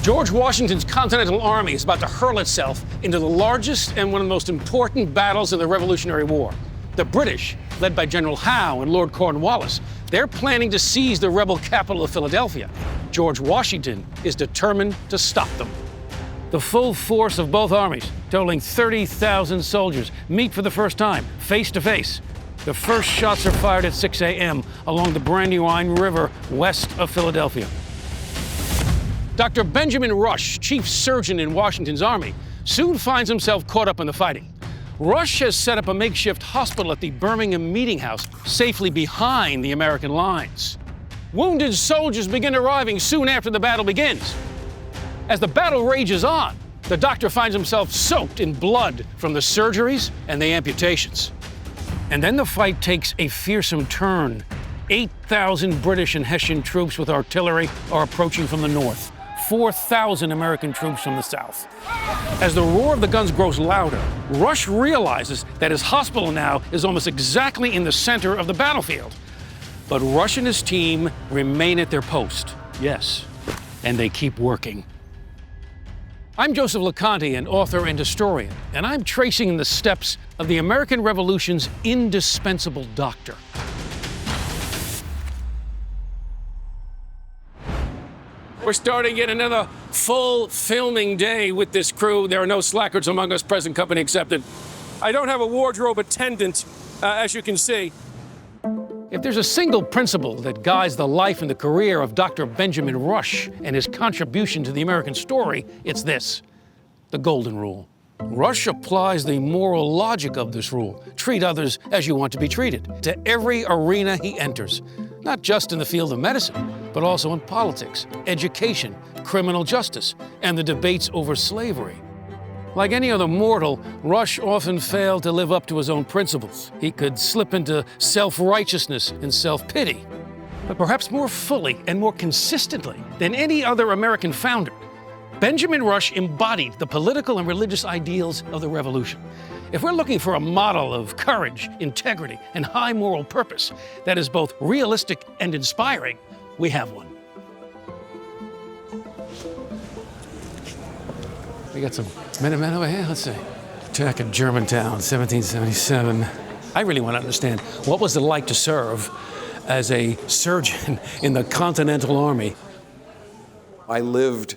George Washington's Continental Army is about to hurl itself into the largest and one of the most important battles in the Revolutionary War. The British, led by General Howe and Lord Cornwallis, they're planning to seize the rebel capital of Philadelphia. George Washington is determined to stop them. The full force of both armies, totaling 30,000 soldiers, meet for the first time, face to face. The first shots are fired at 6 a.m. along the Brandywine River west of Philadelphia. Dr. Benjamin Rush, chief surgeon in Washington's army, soon finds himself caught up in the fighting. Rush has set up a makeshift hospital at the Birmingham Meeting House, safely behind the American lines. Wounded soldiers begin arriving soon after the battle begins. As the battle rages on, the doctor finds himself soaked in blood from the surgeries and the amputations. And then the fight takes a fearsome turn. 8,000 British and Hessian troops with artillery are approaching from the north. 4,000 American troops from the south. As the roar of the guns grows louder, Rush realizes that his hospital now is almost exactly in the center of the battlefield. But Rush and his team remain at their post, yes, and they keep working. I'm Joseph Loconte, an author and historian, and I'm tracing the steps of the American Revolution's indispensable doctor. We're starting yet another full filming day with this crew. There are no slackers among us, present company accepted. I don't have a wardrobe attendant, as you can see. If there's a single principle that guides the life and the career of Dr. Benjamin Rush and his contribution to the American story, it's this: the Golden Rule. Rush applies the moral logic of this rule: treat others as you want to be treated, to every arena he enters, not just in the field of medicine, but also in politics, education, criminal justice, and the debates over slavery. Like any other mortal, Rush often failed to live up to his own principles. He could slip into self-righteousness and self-pity. But perhaps more fully and more consistently than any other American founder, Benjamin Rush embodied the political and religious ideals of the Revolution. If we're looking for a model of courage, integrity, and high moral purpose that is both realistic and inspiring, we have one. We got some Minutemen over here. Let's see. Attack at Germantown, 1777. I really want to understand, what was it like to serve as a surgeon in the Continental Army? I lived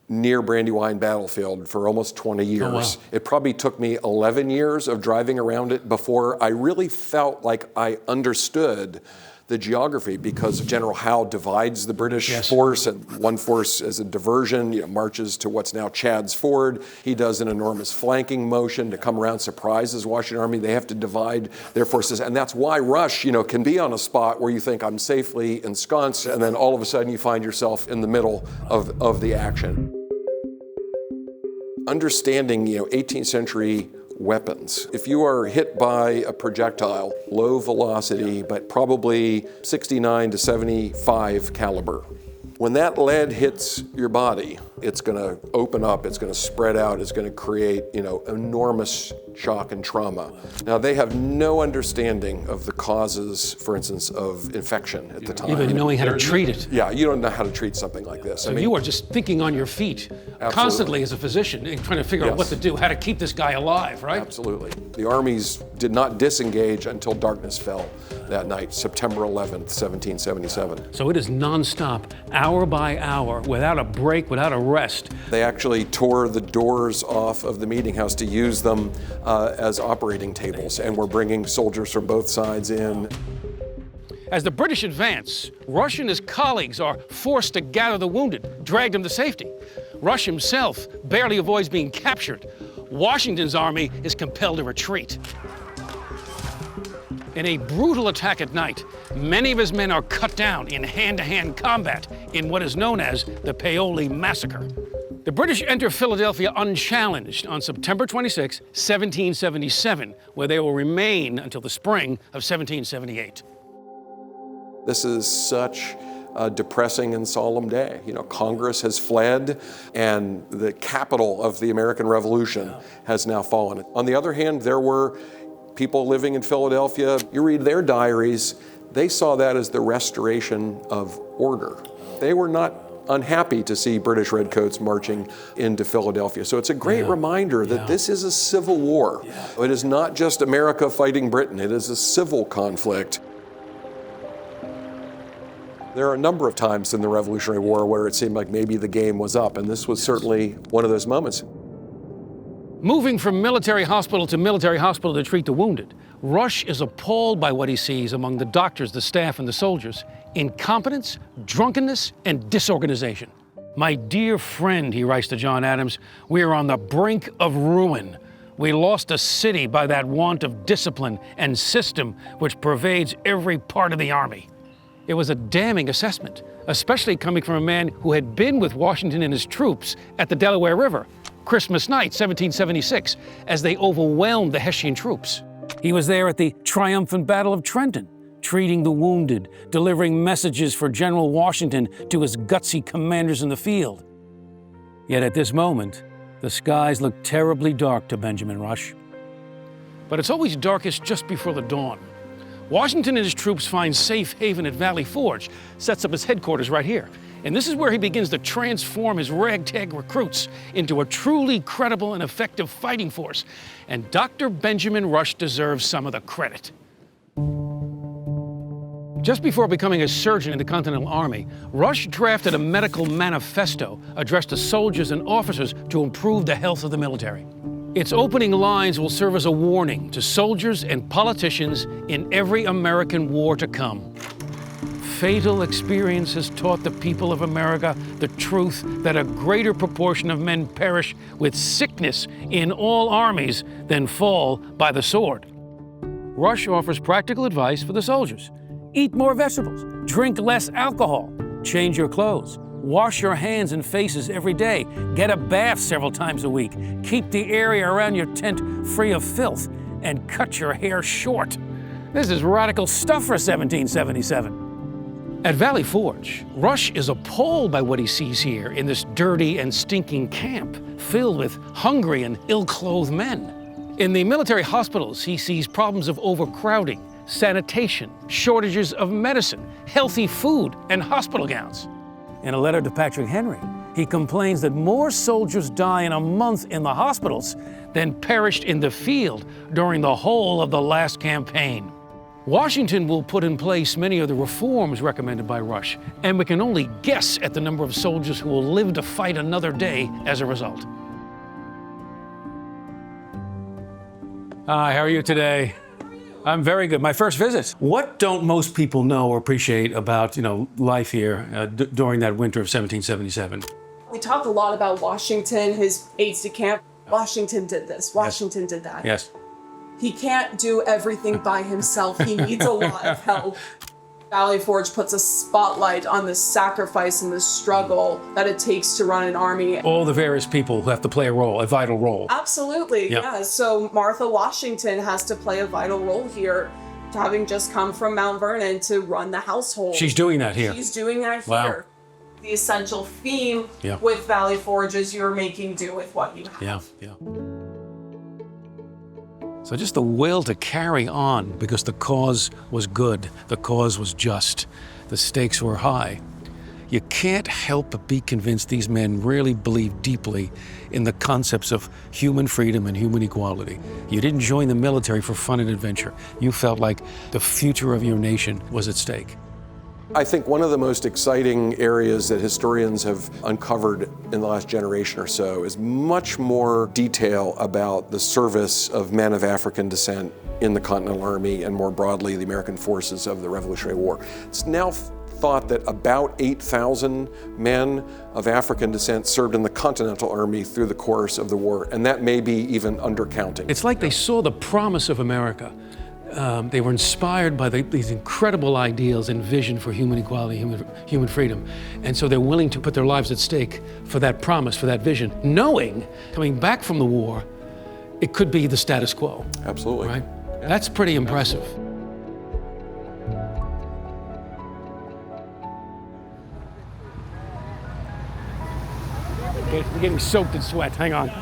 near Brandywine battlefield for almost 20 years. Oh, wow. It probably took me 11 years of driving around it before I really felt like I understood the geography, because General Howe divides the British force, and one force as a diversion, marches to what's now Chad's Ford. He does an enormous flanking motion to come around, surprises Washington Army. They have to divide their forces, and that's why Rush, can be on a spot where you think I'm safely ensconced, and then all of a sudden you find yourself in the middle of the action. Understanding, 18th century weapons. If you are hit by a projectile, low velocity, but probably 69 to 75 caliber, when that lead hits your body, it's going to open up, it's going to spread out, it's going to create, enormous shock and trauma. Now, they have no understanding of the causes, for instance, of infection at the time. Even knowing how to treat it. Yeah, you don't know how to treat something like this. So you are just thinking on your feet constantly as a physician, and trying to figure out what to do, how to keep this guy alive, right? Absolutely. The armies did not disengage until darkness fell that night, September 11th, 1777. So it is nonstop, hour by hour, without a break, without a rest. They actually tore the doors off of the meeting house to use them as operating tables, and we're bringing soldiers from both sides in. As the British advance, Rush and his colleagues are forced to gather the wounded, drag them to safety. Rush himself barely avoids being captured. Washington's army is compelled to retreat. In a brutal attack at night, many of his men are cut down in hand-to-hand combat in what is known as the Paoli Massacre. The British enter Philadelphia unchallenged on September 26, 1777, where they will remain until the spring of 1778. This is such a depressing and solemn day. Congress has fled, and the capital of the American Revolution has now fallen. On the other hand, there were people living in Philadelphia. You read their diaries, they saw that as the restoration of order. They were not unhappy to see British redcoats marching into Philadelphia. So it's a great reminder that this is a civil war. It is not just America fighting Britain, it is a civil conflict. There are a number of times in the Revolutionary War where it seemed like maybe the game was up, and this was certainly one of those moments. Moving from military hospital to military hospital to treat the wounded, Rush is appalled by what he sees among the doctors, the staff, and the soldiers: incompetence, drunkenness, and disorganization. "My dear friend," he writes to John Adams, "we are on the brink of ruin. We lost a city by that want of discipline and system which pervades every part of the army." It was a damning assessment, especially coming from a man who had been with Washington and his troops at the Delaware River, Christmas night, 1776, as they overwhelmed the Hessian troops. He was there at the triumphant Battle of Trenton, treating the wounded, delivering messages for General Washington to his gutsy commanders in the field. Yet at this moment, the skies looked terribly dark to Benjamin Rush. But it's always darkest just before the dawn. Washington and his troops find safe haven at Valley Forge, sets up his headquarters right here. And this is where he begins to transform his ragtag recruits into a truly credible and effective fighting force. And Dr. Benjamin Rush deserves some of the credit. Just before becoming a surgeon in the Continental Army, Rush drafted a medical manifesto addressed to soldiers and officers to improve the health of the military. Its opening lines will serve as a warning to soldiers and politicians in every American war to come. Fatal experience has taught the people of America the truth that a greater proportion of men perish with sickness in all armies than fall by the sword. Rush offers practical advice for the soldiers. Eat more vegetables, drink less alcohol, change your clothes, wash your hands and faces every day, get a bath several times a week, keep the area around your tent free of filth, and cut your hair short. This is radical stuff for 1777. At Valley Forge, Rush is appalled by what he sees here in this dirty and stinking camp filled with hungry and ill-clothed men. In the military hospitals, he sees problems of overcrowding, sanitation, shortages of medicine, healthy food, and hospital gowns. In a letter to Patrick Henry, he complains that more soldiers die in a month in the hospitals than perished in the field during the whole of the last campaign. Washington will put in place many of the reforms recommended by Rush, and we can only guess at the number of soldiers who will live to fight another day as a result. Hi, how are you today? I'm very good. My first visit. What don't most people know or appreciate about, life here during that winter of 1777? We talk a lot about Washington, his aides de camp. Washington did this, Washington did that. Yes. He can't do everything by himself. He needs a lot of help. Valley Forge puts a spotlight on the sacrifice and the struggle that it takes to run an army. All the various people who have to play a vital role. Absolutely, yeah. So Martha Washington has to play a vital role here, having just come from Mount Vernon to run the household. She's doing that here. She's doing that Wow. here. The essential theme with Valley Forge is you're making do with what you have. Yeah. So just the will to carry on because the cause was good, the cause was just, the stakes were high. You can't help but be convinced these men really believe deeply in the concepts of human freedom and human equality. You didn't join the military for fun and adventure. You felt like the future of your nation was at stake. I think one of the most exciting areas that historians have uncovered in the last generation or so is much more detail about the service of men of African descent in the Continental Army and more broadly the American forces of the Revolutionary War. It's now thought that about 8,000 men of African descent served in the Continental Army through the course of the war, and that may be even undercounting. It's like they saw the promise of America. They were inspired by these incredible ideals and vision for human equality, human freedom. And so they're willing to put their lives at stake for that promise, for that vision, knowing, coming back from the war, it could be the status quo. Absolutely. Right? Yeah. That's pretty impressive. Okay, we're getting soaked in sweat. Hang on.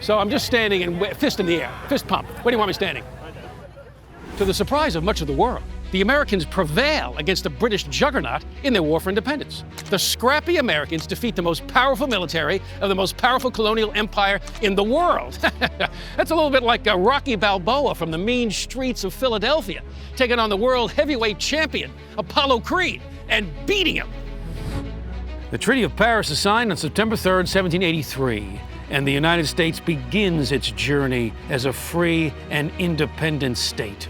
So I'm just standing and fist in the air, fist pump. Where do you want me standing? To the surprise of much of the world, the Americans prevail against the British juggernaut in their war for independence. The scrappy Americans defeat the most powerful military of the most powerful colonial empire in the world. That's a little bit like Rocky Balboa from the mean streets of Philadelphia, taking on the world heavyweight champion, Apollo Creed, and beating him. The Treaty of Paris is signed on September 3rd, 1783, and the United States begins its journey as a free and independent state.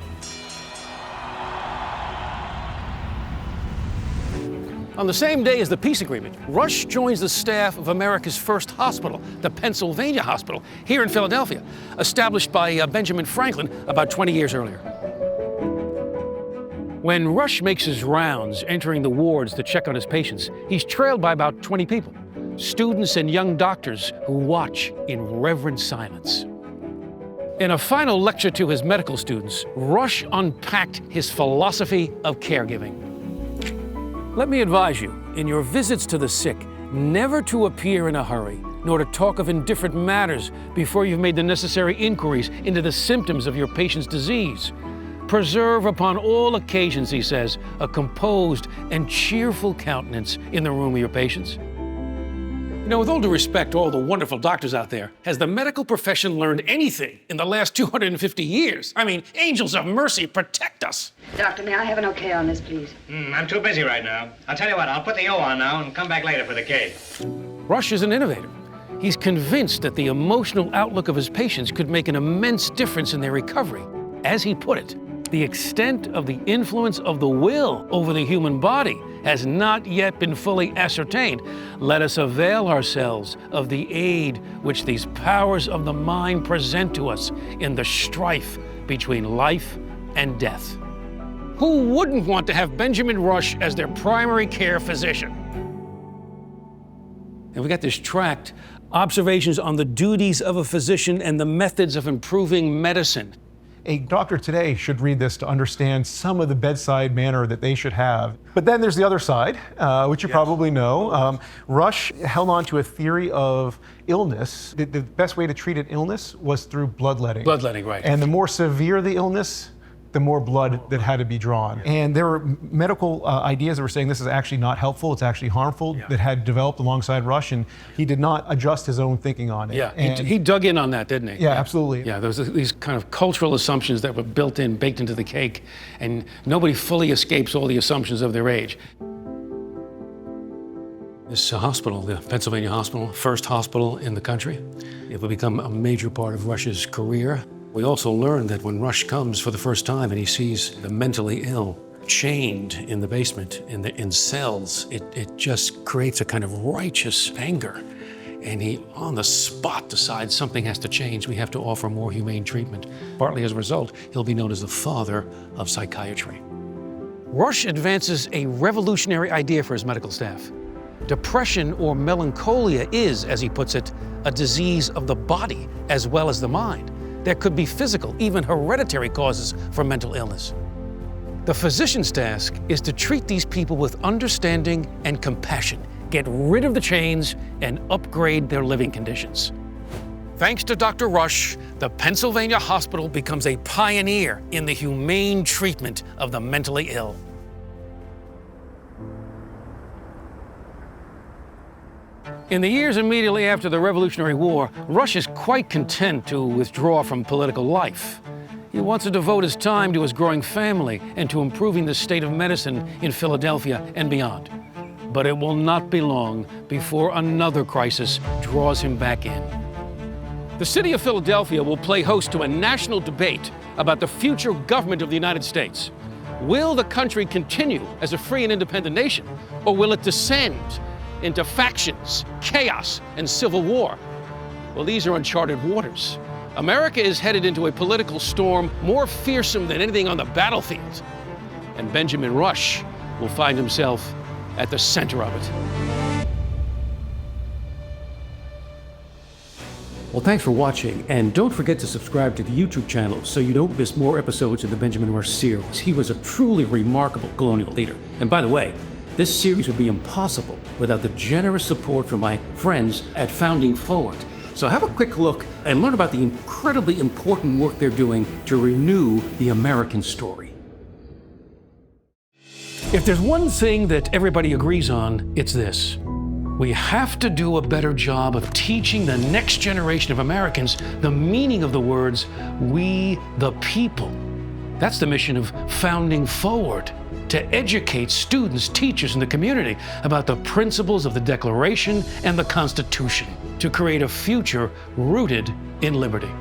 On the same day as the peace agreement, Rush joins the staff of America's first hospital, the Pennsylvania Hospital, here in Philadelphia, established by Benjamin Franklin about 20 years earlier. When Rush makes his rounds entering the wards to check on his patients, he's trailed by about 20 people, students and young doctors who watch in reverent silence. In a final lecture to his medical students, Rush unpacked his philosophy of caregiving. Let me advise you, in your visits to the sick, never to appear in a hurry, nor to talk of indifferent matters before you've made the necessary inquiries into the symptoms of your patient's disease. Preserve upon all occasions, he says, a composed and cheerful countenance in the room of your patients. You know, with all due respect to all the wonderful doctors out there, has the medical profession learned anything in the last 250 years? I mean, angels of mercy, protect us. Doctor, may I have an okay on this, please? I'm too busy right now. I'll tell you what, I'll put the O on now and come back later for the K. Rush is an innovator. He's convinced that the emotional outlook of his patients could make an immense difference in their recovery. As he put it, the extent of the influence of the will over the human body has not yet been fully ascertained. Let us avail ourselves of the aid which these powers of the mind present to us in the strife between life and death. Who wouldn't want to have Benjamin Rush as their primary care physician? And we got this tract, Observations on the Duties of a Physician and the Methods of Improving Medicine. A doctor today should read this to understand some of the bedside manner that they should have. But then there's the other side, which you probably know. Rush held on to a theory of illness. The best way to treat an illness was through bloodletting. Bloodletting, right. And the more severe the illness, the more blood that had to be drawn. And there were medical ideas that were saying this is actually not helpful, it's actually harmful, that had developed alongside Rush, and he did not adjust his own thinking on it. Yeah, and he dug in on that, didn't he? Yeah, absolutely. Yeah, there was these kind of cultural assumptions that were baked into the cake, and nobody fully escapes all the assumptions of their age. This hospital, the Pennsylvania Hospital, first hospital in the country, it will become a major part of Rush's career. We also learned that when Rush comes for the first time and he sees the mentally ill chained in the basement, in cells, it just creates a kind of righteous anger. And he, on the spot, decides something has to change. We have to offer more humane treatment. Partly as a result, he'll be known as the father of psychiatry. Rush advances a revolutionary idea for his medical staff. Depression or melancholia is, as he puts it, a disease of the body as well as the mind. There could be physical, even hereditary causes for mental illness. The physician's task is to treat these people with understanding and compassion, get rid of the chains, and upgrade their living conditions. Thanks to Dr. Rush, the Pennsylvania Hospital becomes a pioneer in the humane treatment of the mentally ill. In the years immediately after the Revolutionary War, Rush is quite content to withdraw from political life. He wants to devote his time to his growing family and to improving the state of medicine in Philadelphia and beyond. But it will not be long before another crisis draws him back in. The city of Philadelphia will play host to a national debate about the future government of the United States. Will the country continue as a free and independent nation, or will it descend into factions, chaos, and civil war? Well, these are uncharted waters. America is headed into a political storm more fearsome than anything on the battlefield. And Benjamin Rush will find himself at the center of it. Well, thanks for watching, and don't forget to subscribe to the YouTube channel so you don't miss more episodes of the Benjamin Rush series. He was a truly remarkable colonial leader. And by the way, this series would be impossible without the generous support from my friends at Founding Forward. So have a quick look and learn about the incredibly important work they're doing to renew the American story. If there's one thing that everybody agrees on, it's this. We have to do a better job of teaching the next generation of Americans the meaning of the words, we the people. That's the mission of Founding Forward, to educate students, teachers, and the community about the principles of the Declaration and the Constitution, to create a future rooted in liberty.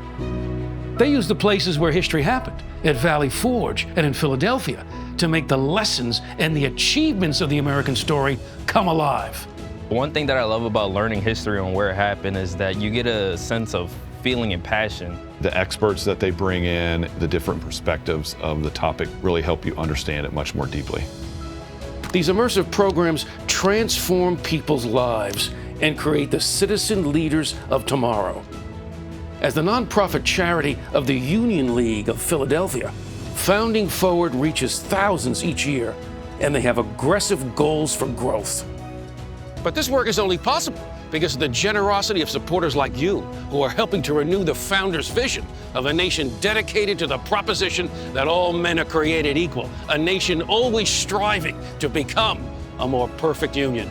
They use the places where history happened, at Valley Forge and in Philadelphia, to make the lessons and the achievements of the American story come alive. One thing that I love about learning history and where it happened is that you get a sense of feeling and passion. The experts that they bring in, the different perspectives of the topic really help you understand it much more deeply. These immersive programs transform people's lives and create the citizen leaders of tomorrow. As the nonprofit charity of the Union League of Philadelphia, Founding Forward reaches thousands each year, and they have aggressive goals for growth. But this work is only possible because of the generosity of supporters like you, who are helping to renew the founders' vision of a nation dedicated to the proposition that all men are created equal, a nation always striving to become a more perfect union.